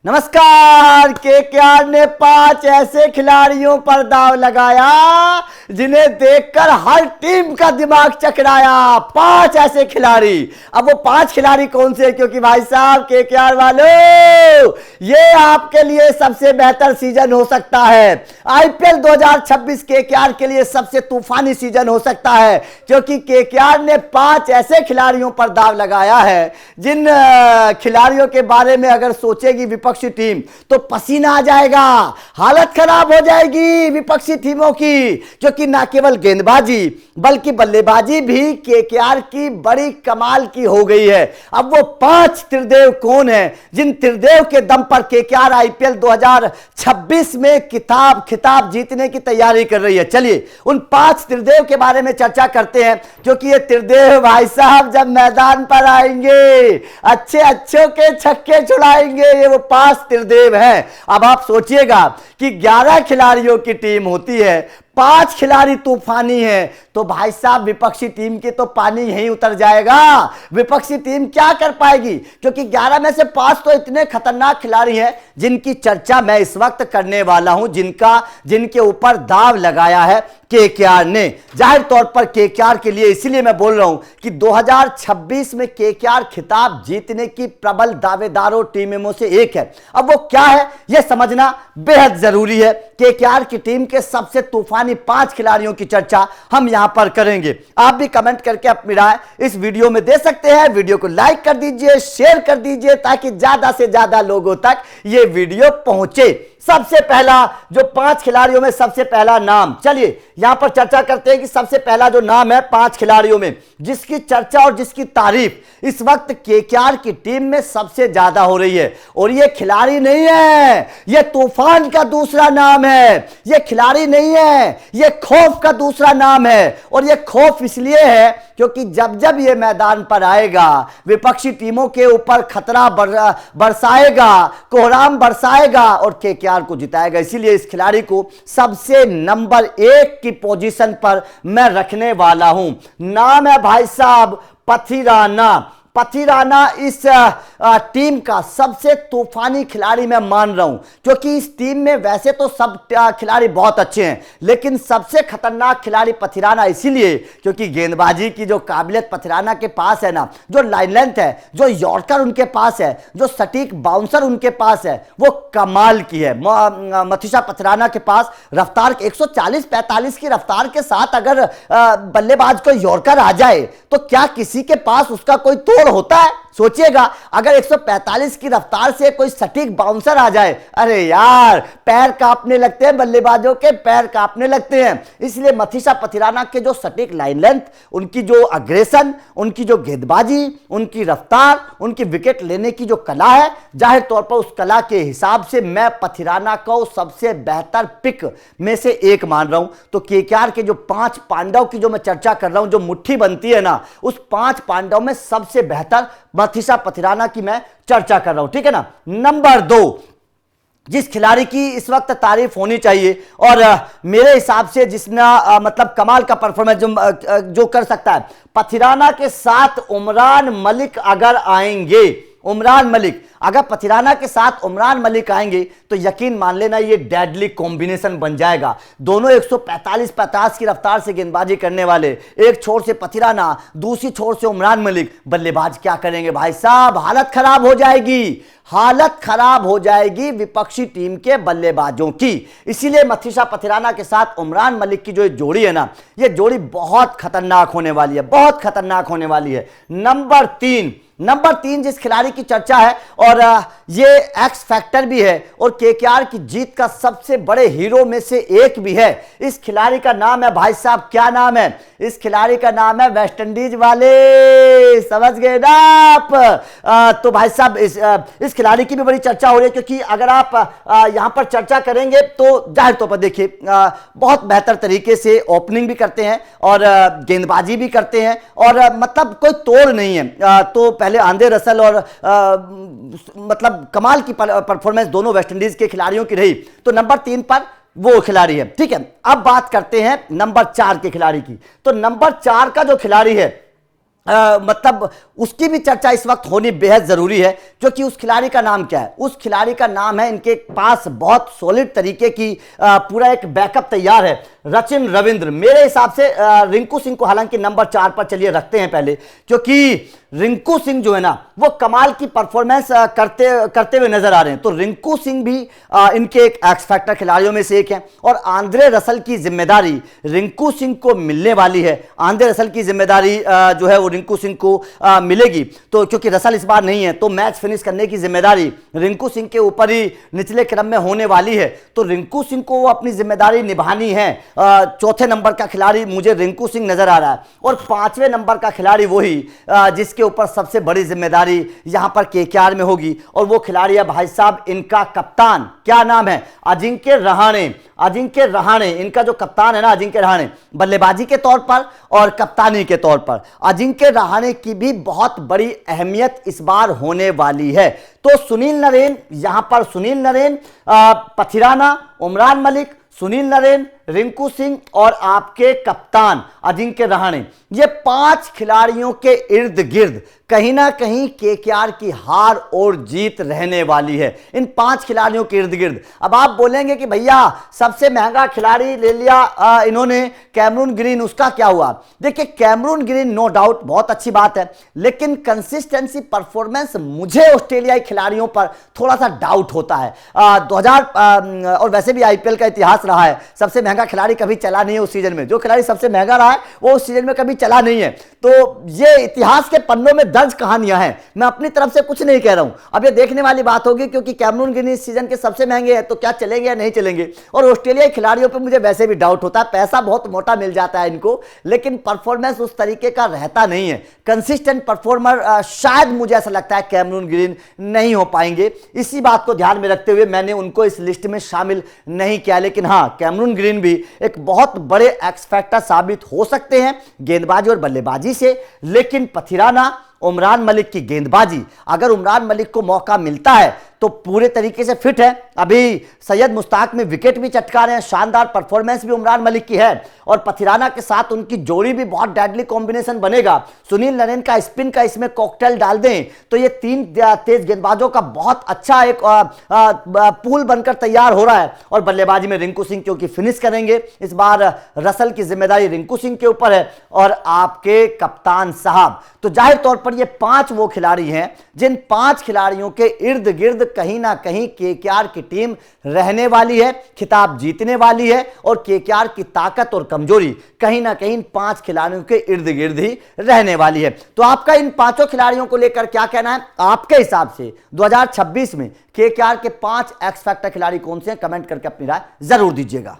नमस्कार। केकेआर ने 5 ऐसे खिलाड़ियों पर दांव लगाया जिन्हें देखकर हर टीम का दिमाग चकराया। 5 ऐसे खिलाड़ी। अब वो 5 खिलाड़ी कौन से हैं? क्योंकि भाई साहब केकेआर वालों, ये आपके लिए सबसे बेहतर सीजन हो सकता है। आईपीएल 2026 केकेआर के लिए सबसे तूफानी सीजन हो सकता है, क्योंकि केकेआर ने 5 ऐसे खिलाड़ियों पर दांव लगाया है जिन खिलाड़ियों के बारे में अगर सोचेगी विपक्षी टीम तो पसीना आ जाएगा, हालत खराब हो जाएगी विपक्षी टीमों की। क्योंकि ना केवल गेंदबाजी बल्कि बल्लेबाजी भी केकेआर की बड़ी कमाल की हो गई है। अब वो 5 त्रिदेव कौन है जिन त्रिदेव के दम पर केकेआर आईपीएल 2026 में खिताब जीतने की तैयारी कर रही है? चलिए उन 5 त्रिदेव के बारे में चर्चा करते हैं, क्योंकि ये त्रिदेव भाई साहब जब मैदान पर आएंगे अच्छे के छक्के छुड़ाएंगे। ये वो 5 त्रिदेव हैं। अब आप सोचिएगा कि 11 खिलाड़ियों की टीम होती है, 5 खिलाड़ी तूफानी हैं, तो भाई साहब विपक्षी टीम के तो पानी यहीं उतर जाएगा। विपक्षी टीम क्या कर पाएगी? क्योंकि 11 में से 5 तो इतने खतरनाक खिलाड़ी हैं जिनकी चर्चा मैं इस वक्त करने वाला हूं, जिनके ऊपर दांव लगाया है केकेआर ने। जाहिर तौर पर केकेआर के लिए इसीलिए मैं बोल रहा हूं कि 2026 में केकेआर खिताब जीतने की प्रबल दावेदारों टीमों में से एक है। अब वो क्या है यह समझना बेहद जरूरी है। केकेआर की टीम के सबसे तूफानी 5 खिलाड़ियों की चर्चा हम यहां पर करेंगे। आप भी कमेंट करके अपनी राय इस वीडियो में दे सकते हैं। वीडियो को लाइक कर दीजिए, शेयर कर दीजिए, ताकि ज्यादा से ज्यादा लोगों तक यह वीडियो पहुंचे। सबसे पहला जो 5 खिलाड़ियों में सबसे पहला नाम, चलिए यहां पर चर्चा करते हैं कि सबसे पहला जो नाम है 5 खिलाड़ियों में जिसकी चर्चा और जिसकी तारीफ इस वक्त केकेआर की टीम में सबसे ज्यादा हो रही है। और ये खिलाड़ी नहीं है, ये तूफान का दूसरा नाम है। ये खिलाड़ी नहीं है, ये खौफ का दूसरा नाम है। और ये खौफ इसलिए है क्योंकि जब ये मैदान पर आएगा विपक्षी टीमों के ऊपर खतरा बरसाएगा, कोहराम बरसाएगा और केकेआर को जिताएगा। इसीलिए इस खिलाड़ी को सबसे नंबर 1 की पोजीशन पर मैं रखने वाला हूं। नाम है भाई साहब पथिराना। पथिराना इस टीम का सबसे तूफानी खिलाड़ी मैं मान रहा हूं, क्योंकि इस टीम में वैसे तो सब खिलाड़ी बहुत अच्छे हैं, लेकिन सबसे खतरनाक खिलाड़ी पथिराना इसीलिए क्योंकि गेंदबाजी की जो काबिलियत पथिराना के पास है ना, जो लाइन लेंथ है, जो यॉर्कर उनके पास है, जो सटीक बाउंसर उनके पास है, वो कमाल की है। मथुशा पथिराना के पास रफ्तार 140-45 की रफ्तार के साथ अगर बल्लेबाज को यॉर्कर आ जाए तो क्या किसी के पास उसका कोई तोड़ होता है? सोचिएगा अगर 145 की रफ्तार से कोई सटीक बाउंसर आ जाए, अरे यार पैर कांपने लगते हैं, बल्लेबाजों के पैर कांपने लगते हैं। इसलिए मथुशा पथिराना के जो सटीक लाइन लेंथ, उनकी जो अग्रेशन, उनकी जो गेंदबाजी, उनकी रफ्तार, उनकी विकेट लेने की जो कला है, जाहिर तौर पर उस कला के हिसाब से मैं पथिराना को सबसे बेहतर पिक में से एक मान रहा हूं। तो केकेआर के जो 5 पांडव की जो मैं चर्चा कर रहा हूं, जो मुट्ठी बनती है ना, उस 5 पांडव में सबसे बेहतर मथुशा पथिराना की मैं चर्चा कर रहा हूं, ठीक है ना। नंबर 2 जिस खिलाड़ी की इस वक्त तारीफ होनी चाहिए और मेरे हिसाब से जिसने मतलब कमाल का परफॉर्मेंस जो कर सकता है, पथिराना के साथ उमरान मलिक अगर आएंगे, उमरान मलिक अगर पथिराना के साथ उमरान मलिक आएंगे तो यकीन मान लेना ये डेडली कॉम्बिनेशन बन जाएगा। दोनों 145-50 की रफ्तार से गेंदबाजी करने वाले, एक छोर से पथिराना, दूसरी छोर से उमरान मलिक। बल्लेबाज क्या करेंगे भाई साहब? हालत खराब हो जाएगी, हालत खराब हो जाएगी विपक्षी टीम के बल्लेबाजों की। इसीलिए मथुशा पथिराना के साथ उमरान मलिक की जो जोड़ी है ना, ये जोड़ी बहुत खतरनाक होने वाली है, बहुत खतरनाक होने वाली है। नंबर 3 जिस खिलाड़ी की चर्चा है और ये एक्स फैक्टर भी है और केकेआर की जीत का सबसे बड़े हीरो में से एक भी है। इस खिलाड़ी का नाम है भाई साहब, क्या नाम है? इस खिलाड़ी का नाम है वेस्ट इंडीज वाले, समझ गए ना आप? तो भाई साहब इस खिलाड़ी की भी बड़ी चर्चा हो रही है, क्योंकि अगर आप यहां पर चर्चा करेंगे तो जाहिर तौर पर देखिए बहुत बेहतर तरीके से ओपनिंग भी करते हैं और गेंदबाजी भी करते हैं और मतलब कोई तोड़ नहीं है। तो पहले आंद्रे रसल और मतलब कमाल की परफॉर्मेंस दोनों वेस्ट इंडीज के खिलाड़ियों की रही, तो नंबर 3 पर वो खिलाड़ी है, ठीक है। अब बात करते हैं नंबर 4 के खिलाड़ी की। तो नंबर 4 का जो खिलाड़ी है मतलब उसकी भी चर्चा इस वक्त होनी बेहद जरूरी है, क्योंकि उस खिलाड़ी का नाम क्या है? उस खिलाड़ी का नाम है, इनके पास बहुत सॉलिड तरीके की पूरा एक बैकअप तैयार है, सचिन रविंद्र। मेरे हिसाब से रिंकू सिंह को हालांकि नंबर 4 पर चलिए रखते हैं पहले, क्योंकि रिंकू सिंह जो है ना वो कमाल की परफॉर्मेंस करते हुए नजर आ रहे हैं। तो रिंकू सिंह भी इनके एक एक्स फैक्टर खिलाड़ियों में से एक हैं, और आंद्रे रसल की जिम्मेदारी रिंकू सिंह को मिलने वाली है। आंद्रे रसल की जिम्मेदारी जो है वो रिंकू सिंह को मिलेगी, तो क्योंकि रसल इस बार नहीं है, तो मैच फिनिश करने की जिम्मेदारी रिंकू सिंह के ऊपर ही निचले क्रम में होने वाली है। तो रिंकू सिंह को वो अपनी जिम्मेदारी निभानी है। चौथे नंबर का खिलाड़ी मुझे रिंकू सिंह नजर आ रहा है, और 5वें नंबर का खिलाड़ी वही जिसके ऊपर सबसे बड़ी जिम्मेदारी यहां पर केकेआर में होगी, और वो खिलाड़ी है भाई साहब इनका कप्तान। क्या नाम है? अजिंक्य रहाणे। अजिंक्य रहाणे इनका जो कप्तान है ना, अजिंक्य रहाणे, बल्लेबाजी के तौर पर और कप्तानी के तौर पर अजिंक्य रहाणे की भी बहुत बड़ी अहमियत इस बार होने वाली है। तो सुनील नरेन यहां पर, सुनील नरेन, पथिराना, उमरान मलिक, सुनील नरेन, रिंकू सिंह और आपके कप्तान अजिंक्य रहाणे, ये 5 खिलाड़ियों के इर्द गिर्द कहीं ना कहीं केकेआर की हार और जीत रहने वाली है, इन 5 खिलाड़ियों के इर्द गिर्द। अब आप बोलेंगे कि भैया सबसे महंगा खिलाड़ी ले लिया इन्होंने कैमरून ग्रीन, उसका क्या हुआ? देखिए कैमरून ग्रीन नो डाउट बहुत अच्छी बात है, लेकिन कंसिस्टेंसी परफॉर्मेंस मुझे ऑस्ट्रेलियाई खिलाड़ियों पर थोड़ा सा डाउट होता है। 2000 और वैसे भी आईपीएल का इतिहास रहा है, सबसे महंगा खिलाड़ी कभी चला नहीं है उस सीजन में। जो खिलाड़ी सबसे महंगा रहा है वो उस सीजन में कभी चला नहीं है। तो ये इतिहास के पन्नों में दर्ज कहानियां हैं, मैं अपनी तरफ से कुछ नहीं कह रहा हूं। अब ये देखने वाली बात होगी, क्योंकि कैमरून ग्रीन इस सीजन के सबसे महंगे हैं, तो क्या चलेंगे या नहीं चलेंगे। और ऑस्ट्रेलियाई खिलाड़ियों पर मुझे वैसे भी डाउट होता है, पैसा बहुत मोटा मिल जाता है इनको, लेकिन परफॉर्मेंस उस तरीके का रहता नहीं है। कंसिस्टेंट परफॉर्मर शायद मुझे ऐसा लगता है कैमरून ग्रीन नहीं हो पाएंगे। इसी बात को ध्यान में रखते हुए मैंने उनको इस लिस्ट में शामिल नहीं किया। लेकिन हाँ, कैमरून ग्रीन भी एक बहुत बड़े एक्स फैक्टर साबित हो सकते हैं गेंदबाजी और बल्लेबाजी से। लेकिन पथिराना, उमरान मलिक की गेंदबाजी, अगर उमरान मलिक को मौका मिलता है तो पूरे तरीके से फिट है। अभी सैयद मुश्ताक में विकेट भी चटका रहे हैं, शानदार परफॉर्मेंस भी उमरान मलिक की है, और पथिराना के साथ उनकी जोड़ी भी बहुत डेडली कॉम्बिनेशन बनेगा। सुनील नरेन का स्पिन का इसमें कॉकटेल डाल दें तो ये 3 तेज गेंदबाजों का बहुत अच्छा एक पूल बनकर तैयार हो रहा है। और बल्लेबाजी में रिंकू सिंह क्योंकि फिनिश करेंगे, इस बार रसल की जिम्मेदारी रिंकू सिंह के ऊपर है और आपके कप्तान साहब। तो जाहिर तौर पर ये 5 वो खिलाड़ी हैं जिन 5 खिलाड़ियों के इर्द गिर्द कहीं ना कहीं केकेआर की टीम रहने वाली है, खिताब जीतने वाली है, और केकेआर की ताकत और कमजोरी कहीं ना कहीं इन 5 खिलाड़ियों के इर्द गिर्द ही रहने वाली है। तो आपका इन 5 खिलाड़ियों को लेकर क्या कहना है? आपके हिसाब से 2026 में केकेआर के 5 एक्स फैक्टर खिलाड़ी कौन से हैं? कमेंट करके अपनी राय जरूर दीजिएगा।